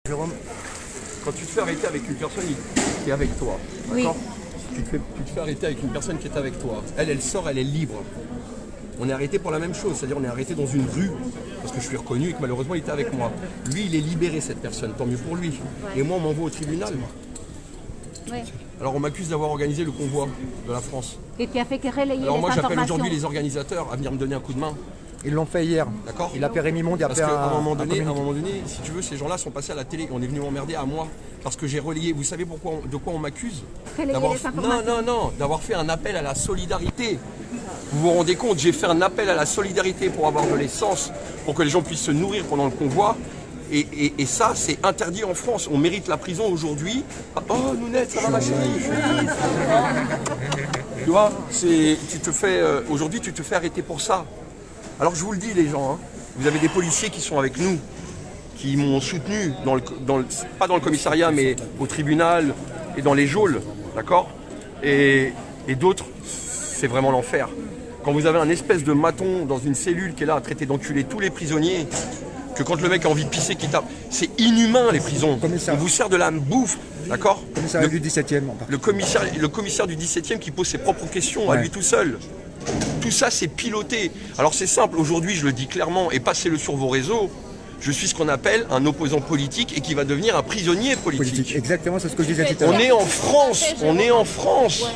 Jérôme, quand tu te fais arrêter avec une personne qui est avec toi, d'accord ? Tu te fais arrêter avec une personne qui est avec toi. Elle sort, elle est libre. On est arrêté pour la même chose, c'est-à-dire on est arrêté dans une rue, parce que je suis reconnu et que malheureusement il était avec moi. Lui, il est libéré, cette personne, tant mieux pour lui. Ouais. Et moi, on m'envoie au tribunal. Ouais. Alors on m'accuse d'avoir organisé le convoi de la France. Et tu as fait que relayer. Alors moi, j'appelle aujourd'hui les organisateurs à venir me donner un coup de main. Ils l'ont fait hier. D'accord. Il a fait Rémi Monde, il a parce fait qu'à un moment donné, si tu veux, ces gens-là sont passés à la télé. On est venu m'emmerder à moi parce que j'ai relayé. Vous savez de quoi on m'accuse ? D'avoir fait un appel à la solidarité. Vous vous rendez compte, j'ai fait un appel à la solidarité pour avoir de l'essence, pour que les gens puissent se nourrir pendant le convoi. Et ça, c'est interdit en France. On mérite la prison aujourd'hui. Oh, Nounette, ça va ma chérie. Tu vois, aujourd'hui, tu te fais arrêter pour ça. Alors je vous le dis les gens, hein, vous avez des policiers qui sont avec nous, qui m'ont soutenu, pas dans le commissariat, mais au tribunal et dans les geôles, d'accord ? Et d'autres, c'est vraiment l'enfer. Quand vous avez un espèce de maton dans une cellule qui est là à traiter d'enculer tous les prisonniers, que quand le mec a envie de pisser, qu'il tape, c'est inhumain les prisons. On vous sert de la bouffe, d'accord ? Le du 17e. Le commissaire du 17e qui pose ses propres questions à lui tout seul. Tout ça, c'est piloté. Alors c'est simple, aujourd'hui, je le dis clairement, et passez-le sur vos réseaux, je suis ce qu'on appelle un opposant politique et qui va devenir un prisonnier politique. Exactement, c'est ce que je disais tout à l'heure. On est en France, on est en France.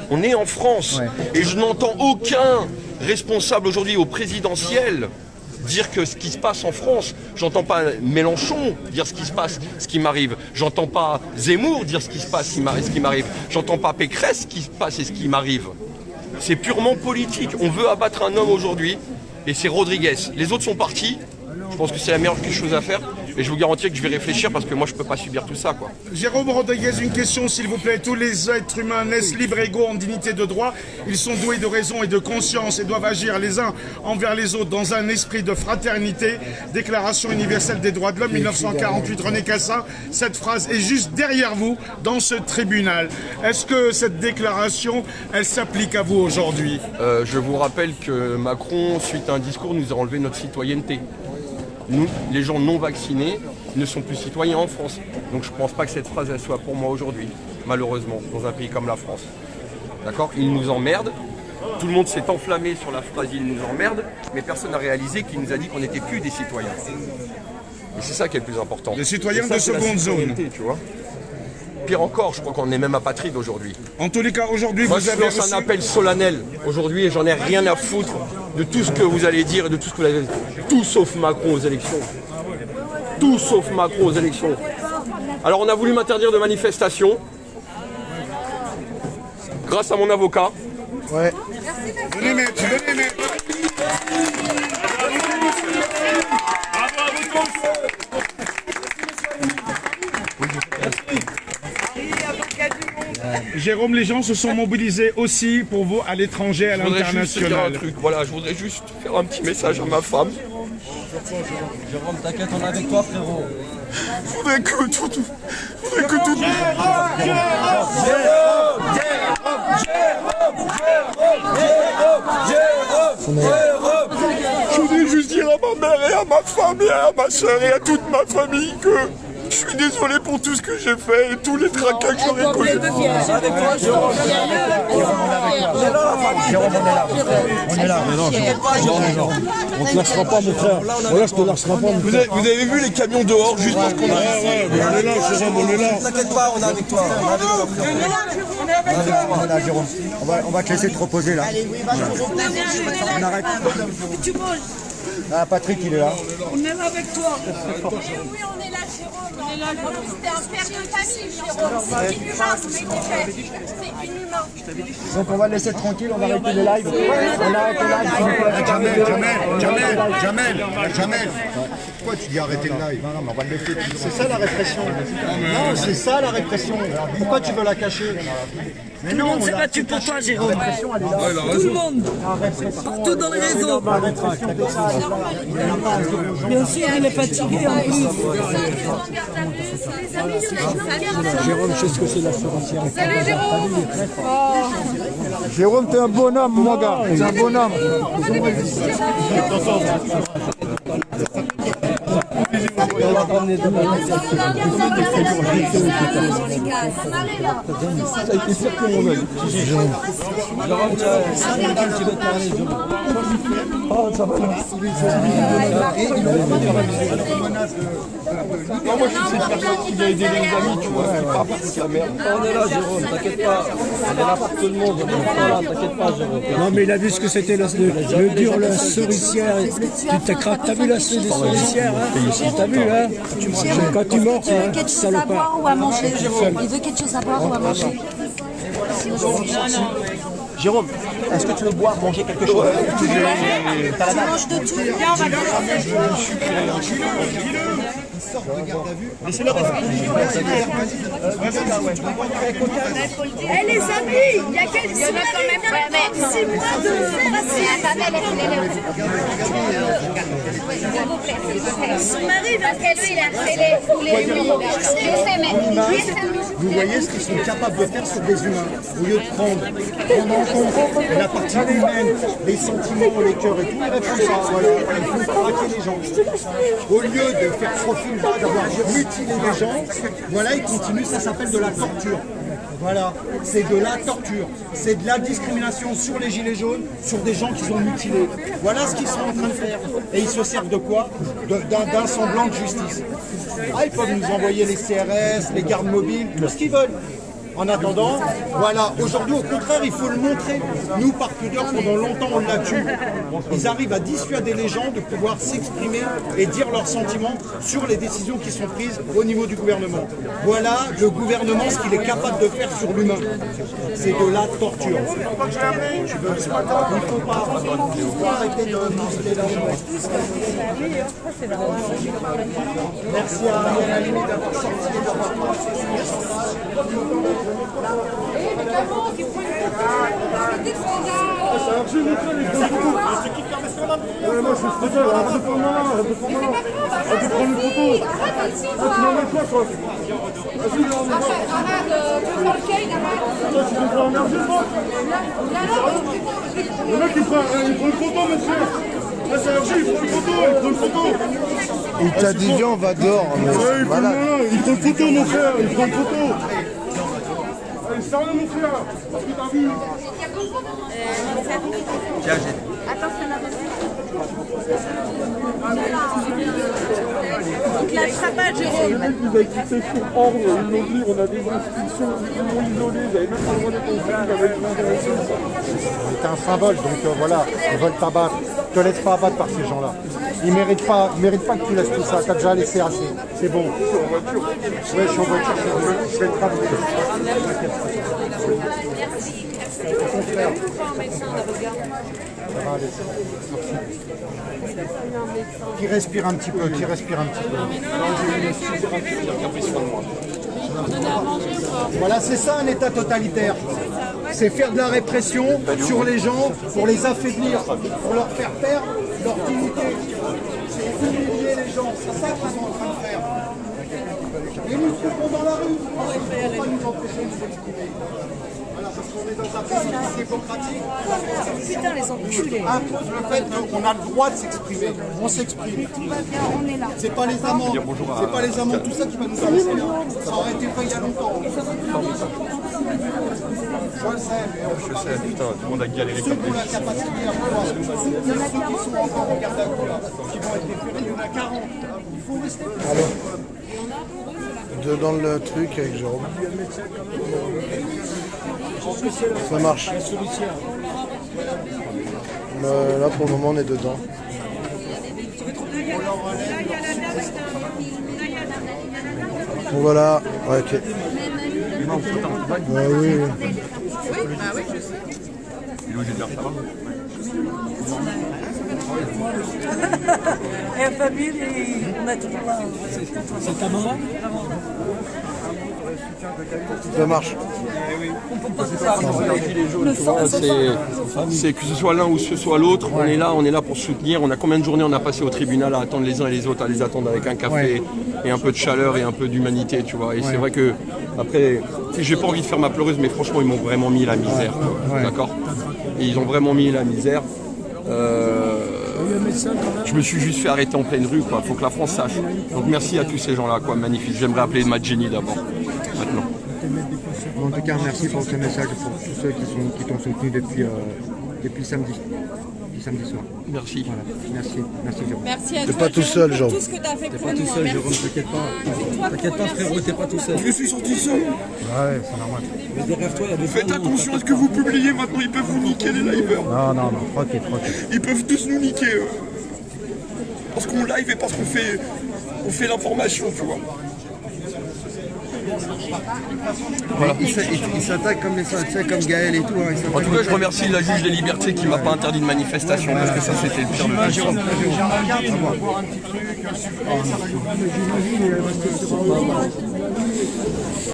On est en France. Ouais. Et je n'entends aucun responsable aujourd'hui au présidentiel dire que ce qui se passe en France, j'entends pas Mélenchon dire ce qui se passe, ce qui m'arrive. J'entends pas Zemmour dire ce qui se passe, ce qui m'arrive. J'entends pas Pécresse ce qui se passe et ce qui m'arrive. C'est purement politique. On veut abattre un homme aujourd'hui et c'est Rodriguez. Les autres sont partis. Je pense que c'est la meilleure chose à faire. Et je vous garantis que je vais réfléchir parce que moi je peux pas subir tout ça, quoi. Jérôme Rodriguez, une question s'il vous plaît. Tous les êtres humains naissent libres et égaux en dignité de droit. Ils sont doués de raison et de conscience et doivent agir les uns envers les autres dans un esprit de fraternité. Déclaration universelle des droits de l'homme 1948, René Cassin. Cette phrase est juste derrière vous dans ce tribunal. Est-ce que cette déclaration, elle s'applique à vous aujourd'hui ? Je vous rappelle que Macron, suite à un discours, nous a enlevé notre citoyenneté. Nous, les gens non vaccinés, ne sont plus citoyens en France. Donc je ne pense pas que cette phrase elle soit pour moi aujourd'hui, malheureusement, dans un pays comme la France. D'accord ? Ils nous emmerdent. Tout le monde s'est enflammé sur la phrase « ils nous emmerdent », mais personne n'a réalisé qu'il nous a dit qu'on n'était plus des citoyens. Et c'est ça qui est le plus important. Les citoyens de seconde zone. Tu vois ? Pire encore, je crois qu'on est même apatride aujourd'hui. En tous les cas, aujourd'hui, moi, vous avez reçu un appel solennel aujourd'hui et j'en ai rien à foutre de tout ce que vous allez dire et de tout ce que vous allez dire. Tout sauf Macron aux élections. Tout sauf Macron aux élections. Alors on a voulu m'interdire de manifestation grâce à mon avocat. Ouais. Venez mettre, venez mettre. Bravo à vous tous. Jérôme, les gens se sont mobilisés aussi pour vous à l'étranger, à l'international. Voilà, je voudrais juste faire un petit message à ma femme. Jérôme, t'inquiète, on est avec toi, frérot. Je voudrais que tout... Je voudrais juste dire à ma mère et à ma femme et à ma soeur et à toute ma famille que je suis désolé pour tout ce que j'ai fait et tous les tracas que j'aurais causés. Jérôme, on est là. On te lâchera pas, mon frère. Voilà, je te lâcherai pas. Vous avez vu les camions dehors juste parce qu'on a... on est là, Jérôme, on est là. T'inquiète pas, on est avec toi. On est là, Jérôme. On va te laisser te reposer là. On arrête. Ah, Patrick, il est là. On est là avec toi. Oui, on est là, Jérôme. On est là. C'était un père de famille, Jérôme. C'est inhumain ce qui a été fait. C'est inhumain. Donc on va le laisser tranquille, on va arrêter le live. On arrête le live. Jamel. Pourquoi tu dis arrêter le live? Non, mais on va le laisser. C'est ça la répression. Non, c'est ça la répression. Pourquoi tu veux la cacher? Tout le monde s'est battu pour toi, Jérôme. Tout le monde. Partout dans les réseaux. Bien sûr, il est fatigué en plus. Jérôme, je sais ce que c'est la frontière. Salut, Jérôme. Jérôme, t'es un bonhomme, mon gars. T'es un bonhomme. Jérôme. Ça a été pire que mon œil. Oh, ça va. Non, moi je suis cette personne qui vient aider les amis, tu vois, c'est pas parti la merde. On est là, Jérôme, t'inquiète pas. On est là pour tout le monde, on est là, t'inquiète pas, Jérôme. Non, mais il a vu ce que c'était le dur, la souricière. T'as vu la souricière, hein? T'as vu, hein? Quand tu mords, il veut quelque chose à boire ou à manger, Jérôme. Il veut quelque chose à boire ou à manger. Jérôme, est-ce que tu veux boire, manger quelque chose? Tu manges de tout. Laissez-le rester. Eh les amis, il y a quelques semaines, 6 mois de... Son mari, parce que lui, il a fait Vous voyez ce qu'ils sont capables de faire sur des humains. Au lieu de prendre en compte la partie humaine, les sentiments, les cœurs et tout, ils répondent ça. Voilà. Il faut traquer les gens. Au lieu de faire profil bas, d'avoir mutilé les gens, voilà, ils continuent, ça s'appelle de la torture. Voilà, c'est de la torture, c'est de la discrimination sur les gilets jaunes, sur des gens qu'ils ont mutilés. Voilà ce qu'ils sont en train de faire. Et ils se servent de quoi? D'un semblant de justice. Ah, ils peuvent nous envoyer les CRS, les gardes mobiles, tout ce qu'ils veulent. En attendant, voilà, aujourd'hui au contraire, il faut le montrer. Nous, par pudeur, pendant longtemps, on l'a tué. Ils arrivent à dissuader les gens de pouvoir s'exprimer et dire leurs sentiments sur les décisions qui sont prises au niveau du gouvernement. Voilà le gouvernement, ce qu'il est capable de faire sur l'humain. C'est de la torture. Il faut arrêter de museler la chose. Merci à Ariel Halimi d'avoir sorti les Le mec il prend une photo, monsieur. Là c'est Hergé, il prend une photo, Il t'a dit viens, on va dehors. Il prend une photo, mon frère, il prend une photo. Allez, sérieux mon frère, parce que t'as vu. Donc l'attrapage, Jérôme. Ils ont quitté sur ordre, ils l'ont dit, on a des instructions, ils l'ont isolé, ils n'avaient même pas le droit d'être en C'est un symbole, donc voilà, ils veulent t'abattre. Ne te laisse pas abattre par ces gens-là. Ils ne méritent pas que tu laisses tout ça. Tu as déjà laissé assez. C'est bon. Je suis en voiture. Ouais, je suis en voiture. Je vais te ramener. Qui respire un petit peu, Voilà, c'est ça un État totalitaire. C'est faire de la répression sur les gens pour les affaiblir, pour leur faire perdre leur dignité. C'est humilier les gens, c'est ça qu'ils sont en train de faire. Et nous trouvons dans la rue, on ne peut pas nous empêcher de nous exprimer. Voilà, parce qu'on est dans un pays démocratique. Putain, les enculés. Impose le fait qu'on a le droit de s'exprimer. On s'exprime. Tout va bien, on est là. C'est pas les amendes, tout ça qui va nous arrêter là. Ça aurait été fait il y a longtemps. Je le sais, Je sais, putain, tout le monde a galéré ceux comme qui ont des la capacité à pouvoir, ceux qui sont encore en garde à vue, là, qui vont être déférés, il y en a 40. Il faut rester. Dans le truc avec Jérôme. Ça marche. Là pour le moment on est dedans. Bon voilà, ouais, ok. Ouais, oui. Oui, je sais. Il est où, Gilbert, ça va? Et la famille, on a toujours là. C'est ta maman? Ça marche. C'est que ce soit l'un ou que ce soit l'autre, on est là pour soutenir. On a combien de journées on a passé au tribunal à attendre les uns et les autres, à les attendre avec un café et un peu de chaleur et un peu d'humanité, tu vois. Et c'est vrai que après, j'ai pas envie de faire ma pleureuse, mais franchement ils m'ont vraiment mis la misère, d'accord. Et ils ont vraiment mis la misère. eu un médecin quand même. Je me suis juste fait arrêter en pleine rue, quoi. Faut que la France sache. Donc merci à tous ces gens-là, quoi. Magnifique. J'aimerais appeler Madjeni d'abord. Maintenant. En tout cas, merci pour ce message, pour tous ceux qui t'ont soutenu depuis samedi soir. Merci. Voilà. Merci Jérôme. Merci à T'es toi, pas tout Jérôme, seul, pour Jérôme. tout ce que tu as fait T'es pour pas nous. tout seul, Merci. Jérôme, t'inquiète pas. T'inquiète pas, frérot, t'es pas tout seul. Je suis sorti seul. Ouais, c'est normal. Mais derrière toi, il y a des Faites gens, attention à ce que vous publiez maintenant, ils peuvent vous niquer les liveurs. Non, tranquille. Ils peuvent tous nous niquer. Parce qu'on live et parce qu'on fait l'information, tu vois. Voilà. Ils s'attaquent comme Gaël et tout. Hein, En tout cas, je remercie la juge des libertés qui m'a pas interdit de manifestation parce que ça c'était le pire de tout.